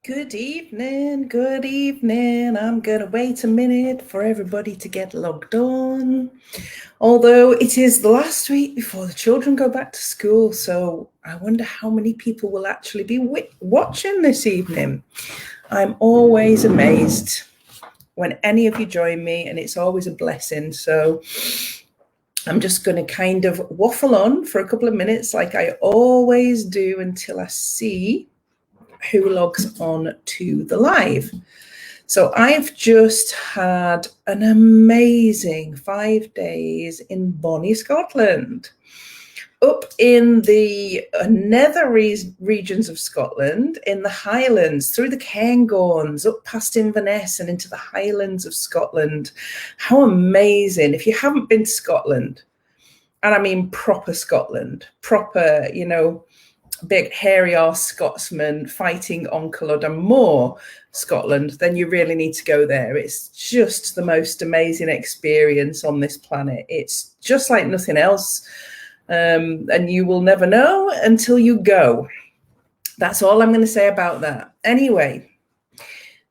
Good evening, good evening. I'm going to wait a minute for everybody to get logged on. Although it is the last week before the children go back to school, so I wonder how many people will actually be watching this evening. I'm always amazed when any of you join me, and it's always a blessing. So I'm just going to kind of waffle on for a couple of minutes like I always do until I see who logs on to the live. So I've just had an amazing 5 days in Bonnie, Scotland, up in the nether regions of Scotland, in the Highlands, through the Cairngorms, up past Inverness and into the Highlands of Scotland. How amazing. If you haven't been to Scotland, and I mean proper Scotland, proper, big hairy arse Scotsman fighting on Culloden Moor, Scotland, then you really need to go there. It's just the most amazing experience on this planet. It's just like nothing else. And you will never know until you go. That's all I'm going to say about that. Anyway,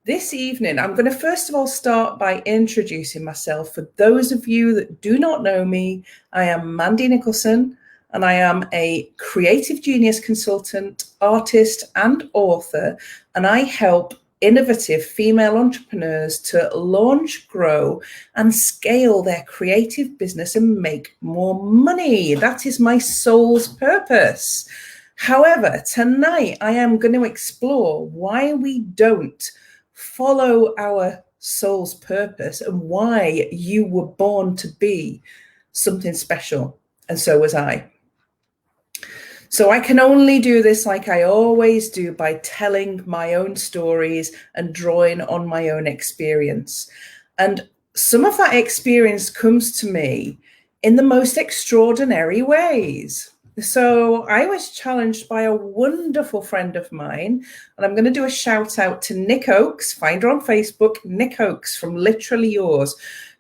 this evening, I'm going to first of all start by introducing myself. For those of you that do not know me, I am Mandy Nicholson, and I am a creative genius consultant, artist, and author, and I help innovative female entrepreneurs to launch, grow, and scale their creative business and make more money. That is my soul's purpose. However, tonight I am going to explore why we don't follow our soul's purpose and why you were born to be something special, and so was I. So I can only do this like I always do, by telling my own stories and drawing on my own experience. And some of that experience comes to me in the most extraordinary ways. So I was challenged by a wonderful friend of mine, and I'm going to do a shout out to Nick Oakes, find her on Facebook, Nick Oakes from Literally Yours,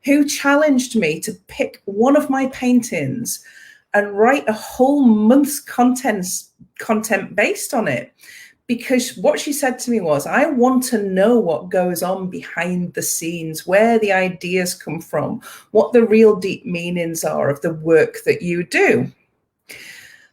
who challenged me to pick one of my paintings and write a whole month's content based on it. Because what she said to me was, I want to know what goes on behind the scenes, where the ideas come from, what the real deep meanings are of the work that you do.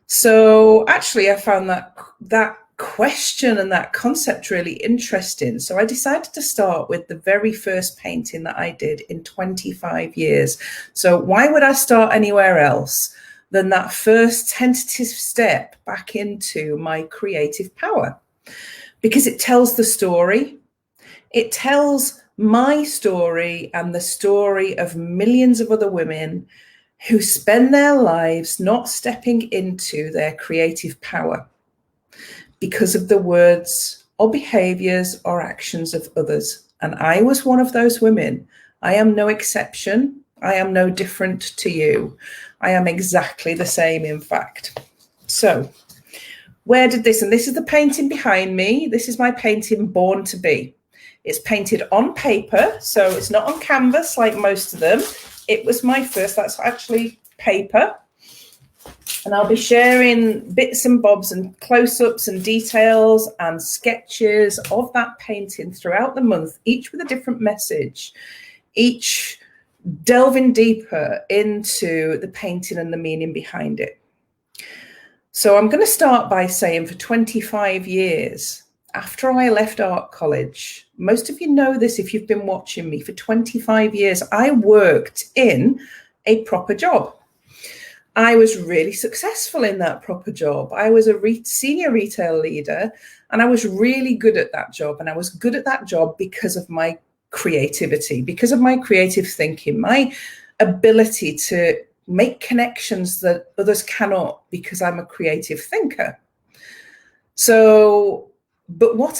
So actually, I found that question and that concept really interesting. So I decided to start with the very first painting that I did in 25 years. So why would I start anywhere else than that first tentative step back into my creative power? Because it tells the story. It tells my story and the story of millions of other women who spend their lives not stepping into their creative power because of the words or behaviors or actions of others. And I was one of those women. I am no exception. I am no different to you. I am exactly the same, in fact. So where did this, and this is the painting behind me. This is my painting, Born to Be. It's painted on paper, so it's not on canvas like most of them. It was my first, that's actually paper. And I'll be sharing bits and bobs and close-ups and details and sketches of that painting throughout the month, each with a different message, each delving deeper into the painting and the meaning behind it. So I'm going to start by saying, for 25 years, after I left art college, most of you know this if you've been watching me, for 25 years, I worked in a proper job. I was really successful in that proper job. I was a senior retail leader, and I was really good at that job. And I was good at that job because of my creativity, because of my creative thinking, my ability to make connections that others cannot, because I'm a creative thinker. So, but what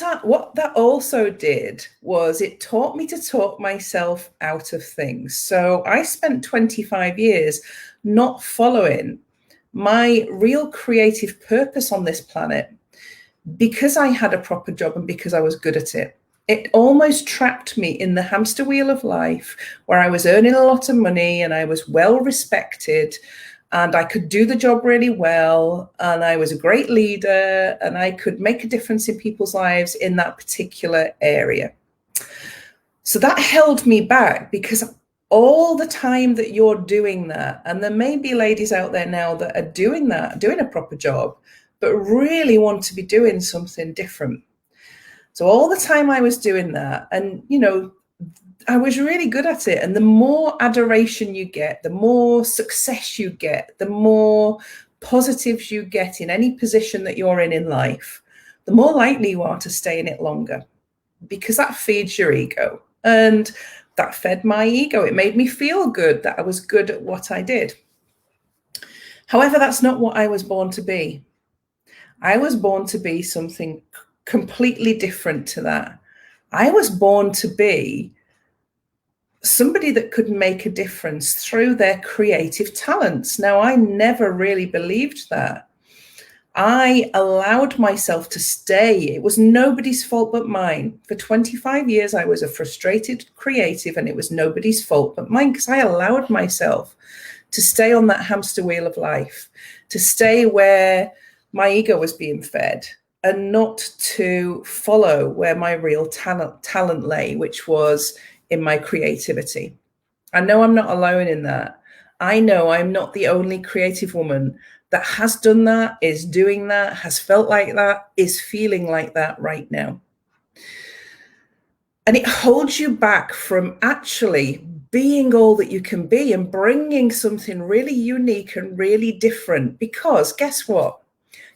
that also did was it taught me to talk myself out of things. So I spent 25 years not following my real creative purpose on this planet because I had a proper job and because I was good at it. It almost trapped me in the hamster wheel of life, where I was earning a lot of money and I was well respected, and I could do the job really well, and I was a great leader, and I could make a difference in people's lives in that particular area. So that held me back, because all the time that you're doing that, and there may be ladies out there now that are doing that, doing a proper job, but really want to be doing something different. So all the time I was doing that, and I was really good at it. And the more adoration you get, the more success you get, the more positives you get in any position that you're in life, the more likely you are to stay in it longer, because that feeds your ego. And that fed my ego. It made me feel good that I was good at what I did. However, that's not what I was born to be. I was born to be something completely different to that. I was born to be somebody that could make a difference through their creative talents. Now, I never really believed that. I allowed myself to stay. It was nobody's fault but mine. For 25 years, I was a frustrated creative, and it was nobody's fault but mine, because I allowed myself to stay on that hamster wheel of life, to stay where my ego was being fed, and not to follow where my real talent lay, which was in my creativity. I know I'm not alone in that. I know I'm not the only creative woman that has done that, is doing that, has felt like that, is feeling like that right now. And it holds you back from actually being all that you can be and bringing something really unique and really different. Because guess what?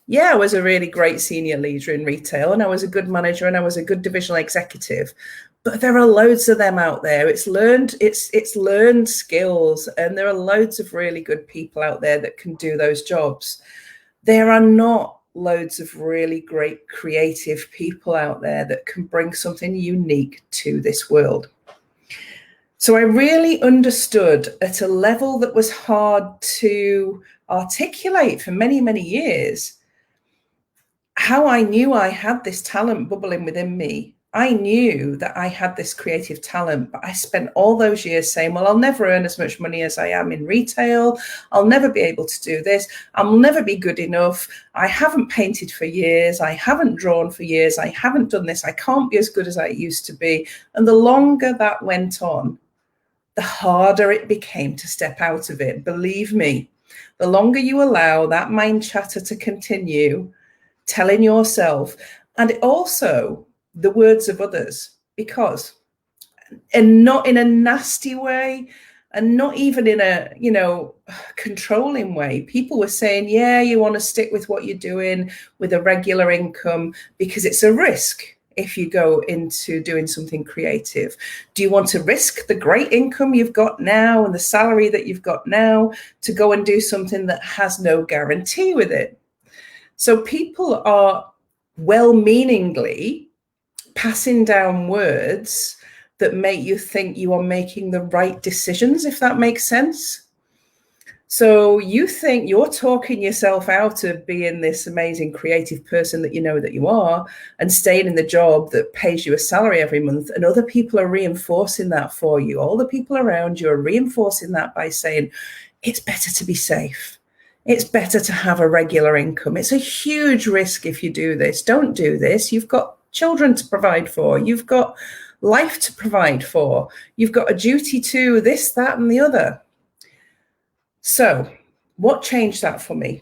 Yeah, I was a really great senior leader in retail, and I was a good manager, and I was a good divisional executive. But there are loads of them out there. It's learned skills, and there are loads of really good people out there that can do those jobs. There are not loads of really great creative people out there that can bring something unique to this world. So I really understood at a level that was hard to articulate for many, many years how I knew I had this talent bubbling within me. I knew that I had this creative talent, but I spent all those years saying, well, I'll never earn as much money as I am in retail. I'll never be able to do this. I'll never be good enough. I haven't painted for years. I haven't drawn for years. I haven't done this. I can't be as good as I used to be. And the longer that went on, the harder it became to step out of it. Believe me, the longer you allow that mind chatter to continue, telling yourself, and also the words of others, because, and not in a nasty way, and not even in a controlling way. People were saying, yeah, you want to stick with what you're doing with a regular income because it's a risk if you go into doing something creative. Do you want to risk the great income you've got now and the salary that you've got now to go and do something that has no guarantee with it? So people are well-meaningly passing down words that make you think you are making the right decisions, if that makes sense. So you think you're talking yourself out of being this amazing creative person that you know that you are, and staying in the job that pays you a salary every month, and other people are reinforcing that for you. All the people around you are reinforcing that by saying, it's better to be safe. It's better to have a regular income. It's a huge risk if you do this. Don't do this. You've got children to provide for. You've got life to provide for. You've got a duty to this, that, and the other. So what changed that for me?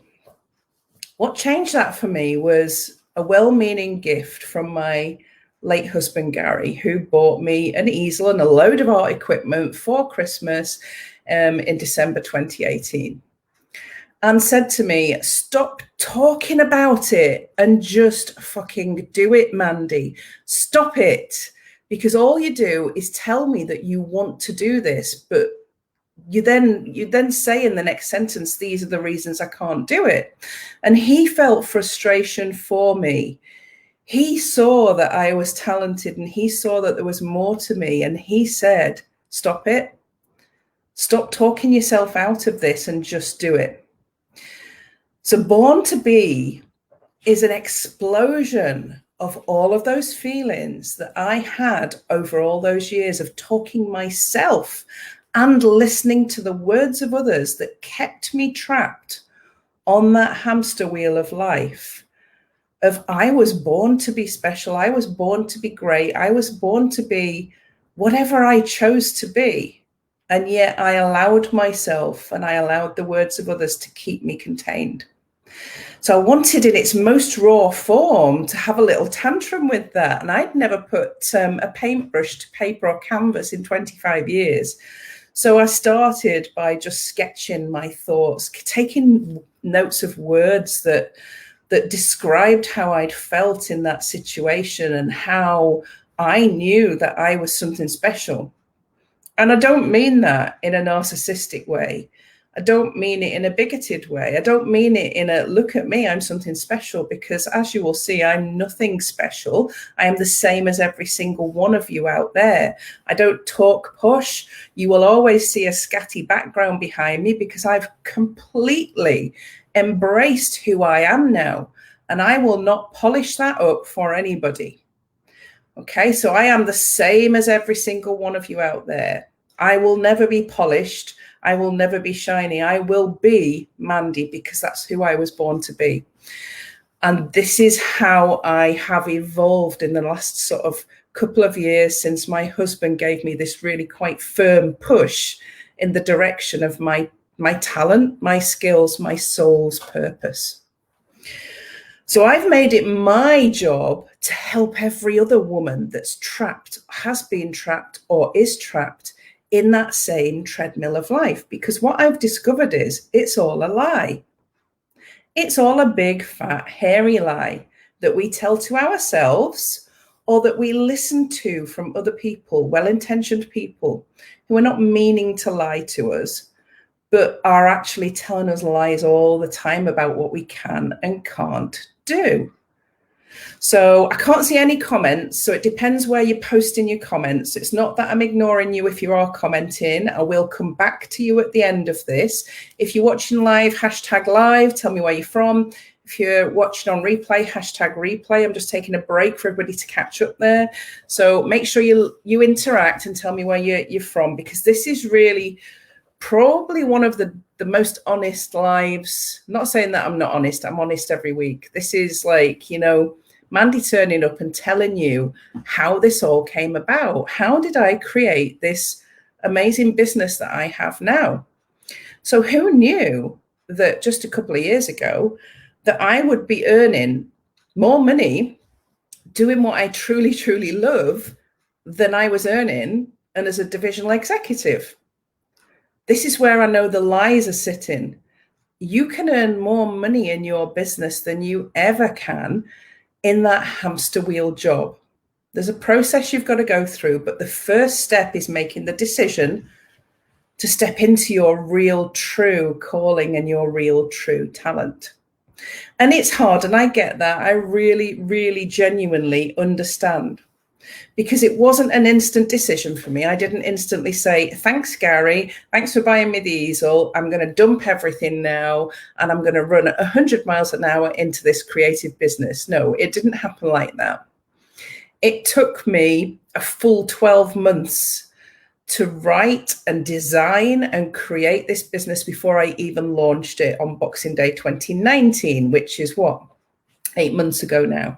What changed that for me was a well-meaning gift from my late husband, Gary, who bought me an easel and a load of art equipment for Christmas in December 2018. And said to me, stop talking about it and just fucking do it, Mandy. Stop it. Because all you do is tell me that you want to do this, but you then say in the next sentence, these are the reasons I can't do it. And he felt frustration for me. He saw that I was talented, and he saw that there was more to me. And he said, stop it. Stop talking yourself out of this and just do it. So Born to Be is an explosion of all of those feelings that I had over all those years of talking myself and listening to the words of others that kept me trapped on that hamster wheel of life. Of I was born to be special, I was born to be great, I was born to be whatever I chose to be. And yet I allowed myself and I allowed the words of others to keep me contained. So I wanted in its most raw form to have a little tantrum with that. And I'd never put a paintbrush to paper or canvas in 25 years. So I started by just sketching my thoughts, taking notes of words that described how I'd felt in that situation and how I knew that I was something special. And I don't mean that in a narcissistic way. I don't mean it in a bigoted way. I don't mean it in a look at me, I'm something special, because as you will see, I'm nothing special. I am the same as every single one of you out there. I don't talk posh. You will always see a scatty background behind me because I've completely embraced who I am now. And I will not polish that up for anybody. Okay, so I am the same as every single one of you out there. I will never be polished. I will never be shiny. I will be Mandy because that's who I was born to be. And this is how I have evolved in the last sort of couple of years since my husband gave me this really quite firm push in the direction of my talent, my skills, my soul's purpose. So I've made it my job to help every other woman that's trapped, has been trapped, or is trapped in that same treadmill of life. Because what I've discovered is it's all a lie. It's all a big, fat, hairy lie that we tell to ourselves or that we listen to from other people, well-intentioned people who are not meaning to lie to us, but are actually telling us lies all the time about what we can and can't do. So I can't see any comments. So it depends where you're posting your comments. It's not that I'm ignoring you if you are commenting. I will come back to you at the end of this. If you're watching live, hashtag live, tell me where you're from. If you're watching on replay, hashtag replay. I'm just taking a break for everybody to catch up there. So make sure you interact and tell me where you're from, because this is really probably one of the most honest lives. I'm not saying that I'm not honest. I'm honest every week. This is like, you know, Mandy turning up and telling you how this all came about. How did I create this amazing business that I have now? So who knew that just a couple of years ago that I would be earning more money doing what I truly, truly love than I was earning and as a divisional executive? This is where I know the lies are sitting. You can earn more money in your business than you ever can in that hamster wheel job. There's a process you've got to go through, but the first step is making the decision to step into your real true calling and your real true talent. And it's hard, and I get that. I really, really genuinely understand, because it wasn't an instant decision for me. I didn't instantly say, thanks, Gary. Thanks for buying me the easel. I'm going to dump everything now and I'm going to run 100 miles an hour into this creative business. No, it didn't happen like that. It took me a full 12 months to write and design and create this business before I even launched it on Boxing Day 2019, which is what, 8 months ago now.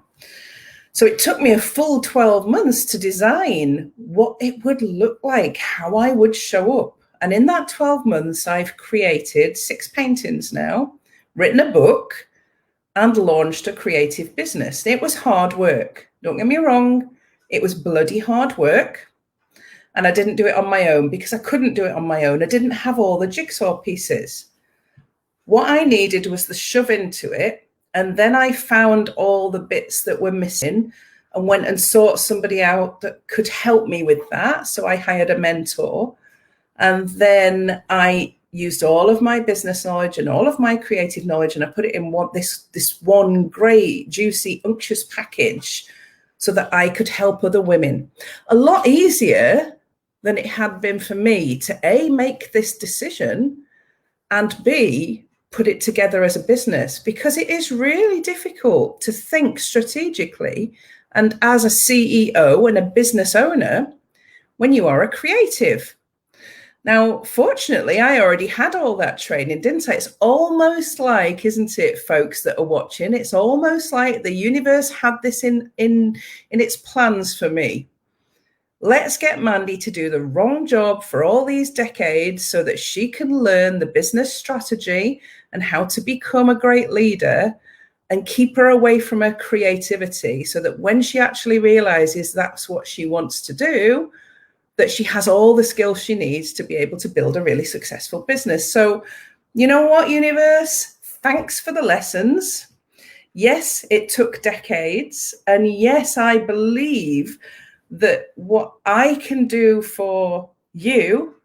So it took me a full 12 months to design what it would look like, how I would show up. And in that 12 months, I've created 6 paintings now, written a book, and launched a creative business. It was hard work. Don't get me wrong. It was bloody hard work. And I didn't do it on my own because I couldn't do it on my own. I didn't have all the jigsaw pieces. What I needed was the shove into it. And then I found all the bits that were missing and went and sought somebody out that could help me with that. So I hired a mentor. And then I used all of my business knowledge and all of my creative knowledge, and I put it in this one great, juicy, unctuous package so that I could help other women. A lot easier than it had been for me to A, make this decision, and B, put it together as a business, because it is really difficult to think strategically and as a CEO and a business owner when you are a creative. Now, fortunately, I already had all that training, didn't I? It's almost like, isn't it, folks that are watching? It's almost like the universe had this in its plans for me. Let's get Mandy to do the wrong job for all these decades so that she can learn the business strategy and how to become a great leader, and keep her away from her creativity so that when she actually realizes that's what she wants to do, that she has all the skills she needs to be able to build a really successful business. So, you know what, universe? Thanks for the lessons. Yes, it took decades. And yes, I believe that what I can do for you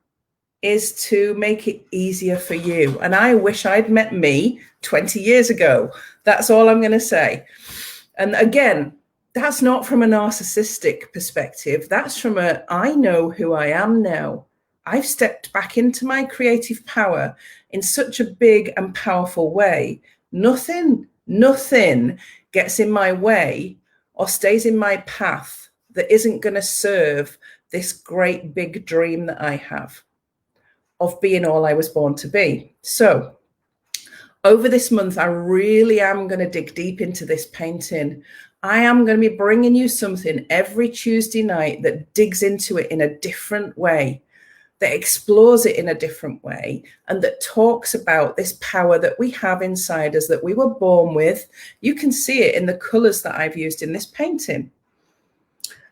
is to make it easier for you. And I wish I'd met me 20 years ago. That's all I'm going to say. And again, that's not from a narcissistic perspective. That's from I know who I am now. I've stepped back into my creative power in such a big and powerful way. Nothing gets in my way or stays in my path that isn't going to serve this great big dream that I have of being all I was born to be. So over this month, I really am going to dig deep into this painting. I am going to be bringing you something every Tuesday night that digs into it in a different way, that explores it in a different way, and that talks about this power that we have inside us, that we were born with. You can see it in the colors that I've used in this painting.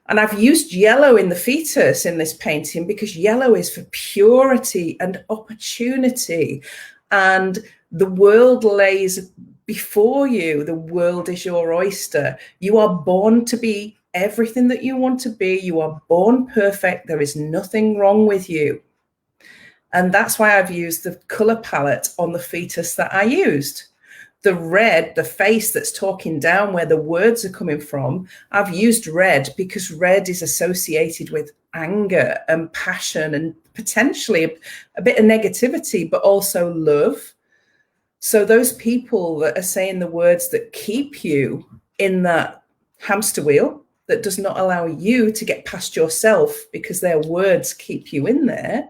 And I've used yellow in the fetus in this painting because yellow is for purity and opportunity. And the world lays before you. The world is your oyster. You are born to be everything that you want to be. You are born perfect. There is nothing wrong with you. And that's why I've used the color palette on the fetus that I used. The red, the face that's talking down where the words are coming from, I've used red because red is associated with anger and passion and potentially a bit of negativity, but also love. So those people that are saying the words that keep you in that hamster wheel, that does not allow you to get past yourself because their words keep you in there,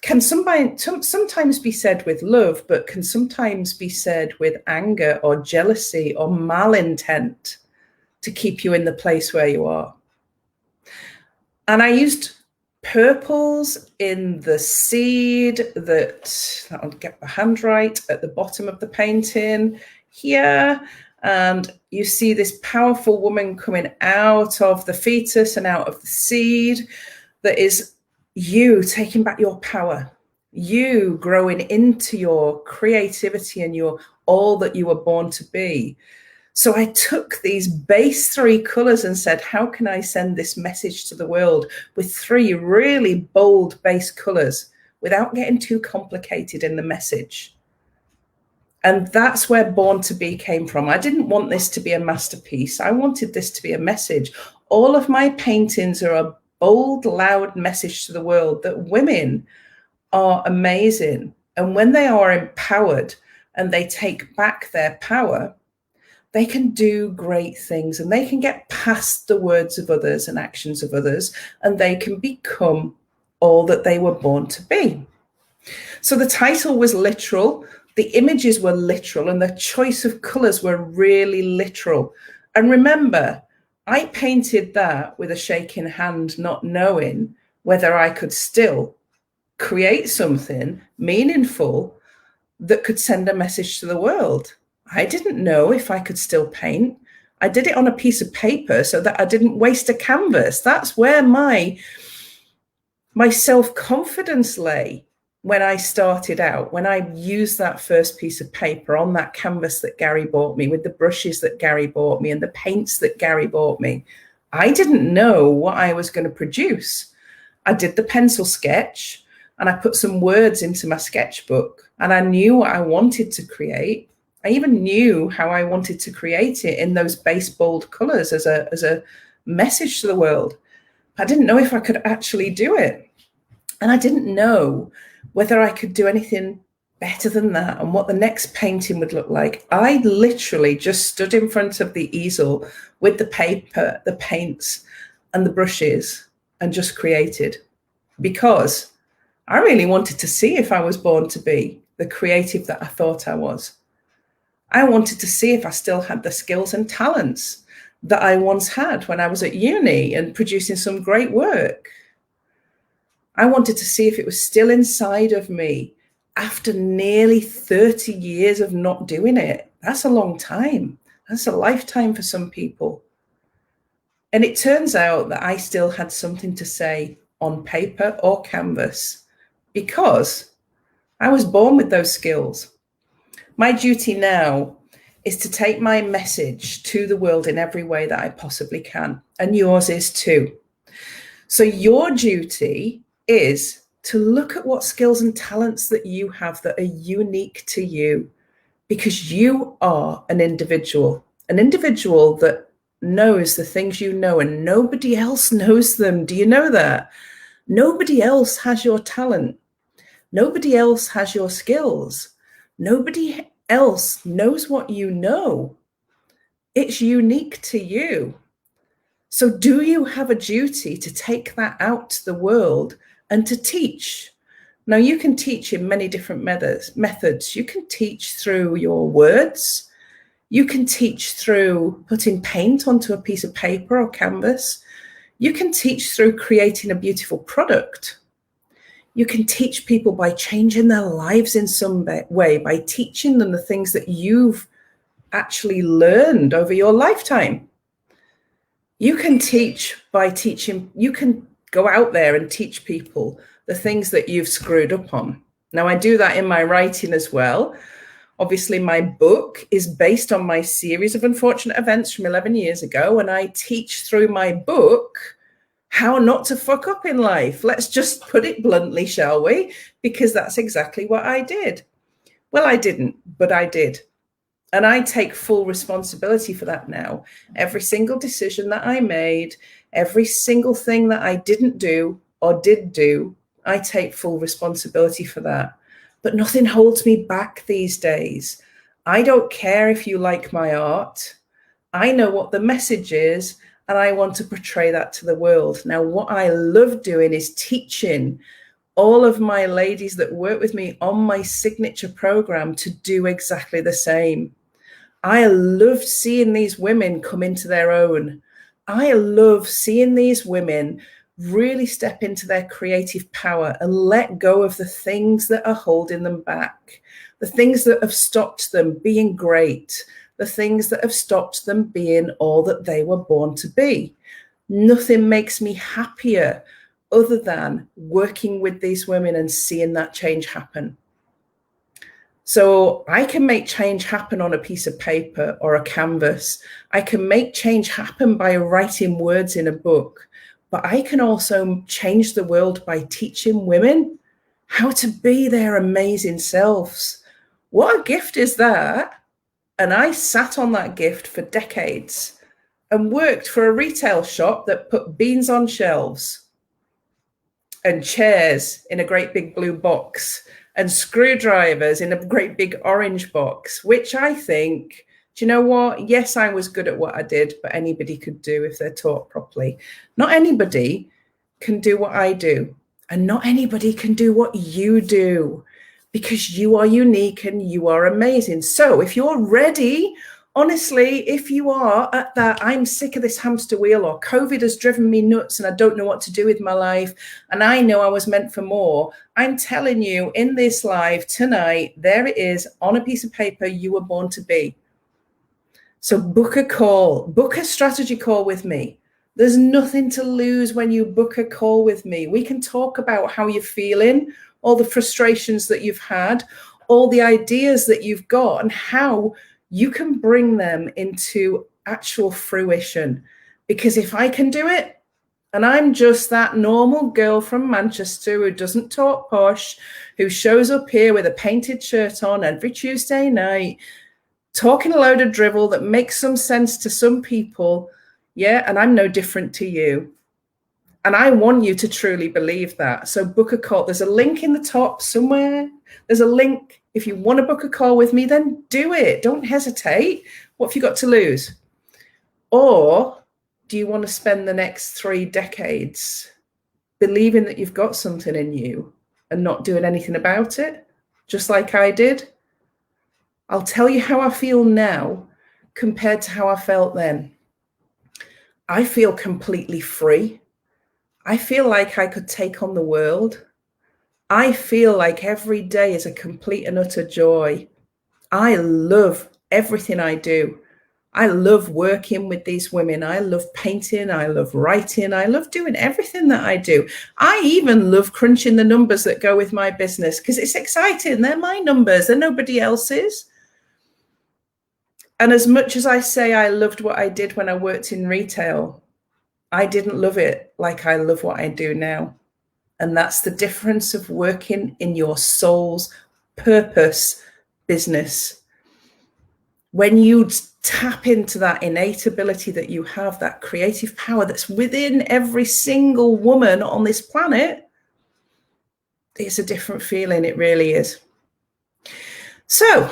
can sometimes be said with love, but can sometimes be said with anger or jealousy or malintent to keep you in the place where you are. And I used purples in the seed that'll get the hand right at the bottom of the painting here. And you see this powerful woman coming out of the fetus and out of the seed. That is you taking back your power, you growing into your creativity and your all that you were born to be. So I took these base 3 colors and said, how can I send this message to the world with 3 really bold base colors without getting too complicated in the message? And that's where Born to Be came from. I didn't want this to be a masterpiece. I wanted this to be a message. All of my paintings are a bold, loud message to the world that women are amazing. And when they are empowered and they take back their power, they can do great things and they can get past the words of others and actions of others, and they can become all that they were born to be. So the title was literal, the images were literal, and the choice of colors were really literal. And remember, I painted that with a shaking hand, not knowing whether I could still create something meaningful that could send a message to the world. I didn't know if I could still paint. I did it on a piece of paper so that I didn't waste a canvas. That's where my self-confidence lay when I started out, when I used that first piece of paper on that canvas that Gary bought me, with the brushes that Gary bought me and the paints that Gary bought me. I didn't know what I was going to produce. I did the pencil sketch and I put some words into my sketchbook, and I knew what I wanted to create. I even knew how I wanted to create it in those base bold colors as a message to the world. I didn't know if I could actually do it. And I didn't know whether I could do anything better than that and what the next painting would look like. I literally just stood in front of the easel with the paper, the paints, and the brushes and just created, because I really wanted to see if I was born to be the creative that I thought I was. I wanted to see if I still had the skills and talents that I once had when I was at uni and producing some great work. I wanted to see if it was still inside of me after nearly 30 years of not doing it. That's a long time. That's a lifetime for some people. And it turns out that I still had something to say on paper or canvas because I was born with those skills. My duty now is to take my message to the world in every way that I possibly can. And yours is too. So your duty is to look at what skills and talents that you have that are unique to you, because you are an individual that knows the things you know and nobody else knows them. Do you know that? Nobody else has your talent. Nobody else has your skills. Nobody else knows what you know. It's unique to you. So do you have a duty to take that out to the world and to teach? Now, you can teach in many different methods. You can teach through your words. You can teach through putting paint onto a piece of paper or canvas. You can teach through creating a beautiful product. You can teach people by changing their lives in some way, by teaching them the things that you've actually learned over your lifetime. You can teach by teaching. You can go out there and teach people the things that you've screwed up on. Now, I do that in my writing as well. Obviously, my book is based on my series of unfortunate events from 11 years ago, and I teach through my book how not to fuck up in life. Let's just put it bluntly, shall we? Because that's exactly what I did. Well, I didn't, but I did. And I take full responsibility for that now. Every single decision that I made, every single thing that I didn't do or did do, I take full responsibility for that. But nothing holds me back these days. I don't care if you like my art. I know what the message is, and I want to portray that to the world. Now, what I love doing is teaching all of my ladies that work with me on my signature program to do exactly the same. I love seeing these women come into their own. I love seeing these women really step into their creative power and let go of the things that are holding them back, the things that have stopped them being great, the things that have stopped them being all that they were born to be. Nothing makes me happier other than working with these women and seeing that change happen. So I can make change happen on a piece of paper or a canvas. I can make change happen by writing words in a book, but I can also change the world by teaching women how to be their amazing selves. What a gift is that? And I sat on that gift for decades and worked for a retail shop that put beans on shelves and chairs in a great big blue box and screwdrivers in a great big orange box, which I think, do you know what? Yes, I was good at what I did, but anybody could do if they're taught properly. Not anybody can do what I do, and not anybody can do what you do, because you are unique and you are amazing. So if you're ready, honestly, if you are at that, I'm sick of this hamster wheel, or COVID has driven me nuts and I don't know what to do with my life, and I know I was meant for more, I'm telling you in this live tonight, there it is on a piece of paper, you were born to be. So book a call, book a strategy call with me. There's nothing to lose when you book a call with me. We can talk about how you're feeling, all the frustrations that you've had, all the ideas that you've got, and how you can bring them into actual fruition. Because if I can do it, and I'm just that normal girl from Manchester who doesn't talk posh, who shows up here with a painted shirt on every Tuesday night, talking a load of drivel that makes some sense to some people, yeah, and I'm no different to you. And I want you to truly believe that. So book a call. There's a link in the top somewhere. There's a link. If you want to book a call with me, then do it. Don't hesitate. What have you got to lose? Or do you want to spend the next 3 decades believing that you've got something in you and not doing anything about it, just like I did? I'll tell you how I feel now compared to how I felt then. I feel completely free. I feel like I could take on the world. I feel like every day is a complete and utter joy. I love everything I do. I love working with these women. I love painting. I love writing. I love doing everything that I do. I even love crunching the numbers that go with my business because it's exciting. They're my numbers. They're nobody else's. And as much as I say I loved what I did when I worked in retail, I didn't love it like I love what I do now. And that's the difference of working in your soul's purpose business. When you tap into that innate ability that you have, that creative power that's within every single woman on this planet, it's a different feeling. It really is. So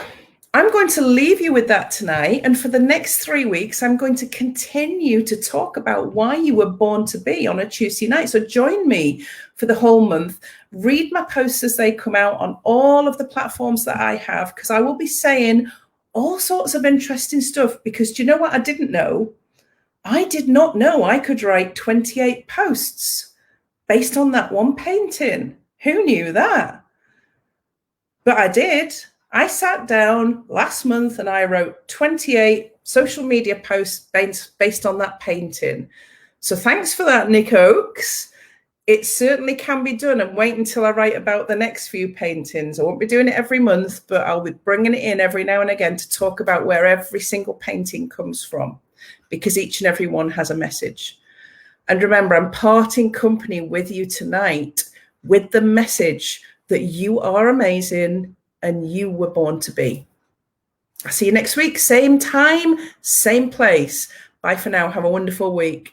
I'm going to leave you with that tonight. And for the next 3 weeks, I'm going to continue to talk about why you were born to be on a Tuesday night. So join me for the whole month. Read my posts as they come out on all of the platforms that I have, because I will be saying all sorts of interesting stuff. Because do you know what I didn't know? I did not know I could write 28 posts based on that one painting. Who knew that? But I did. I sat down last month and I wrote 28 social media posts based on that painting. So thanks for that, Nick Oakes. It certainly can be done, and wait until I write about the next few paintings. I won't be doing it every month, but I'll be bringing it in every now and again to talk about where every single painting comes from, because each and every one has a message. And remember, I'm parting company with you tonight with the message that you are amazing and you were born to be. I'll see you next week, same time, same place. Bye for now. Have a wonderful week.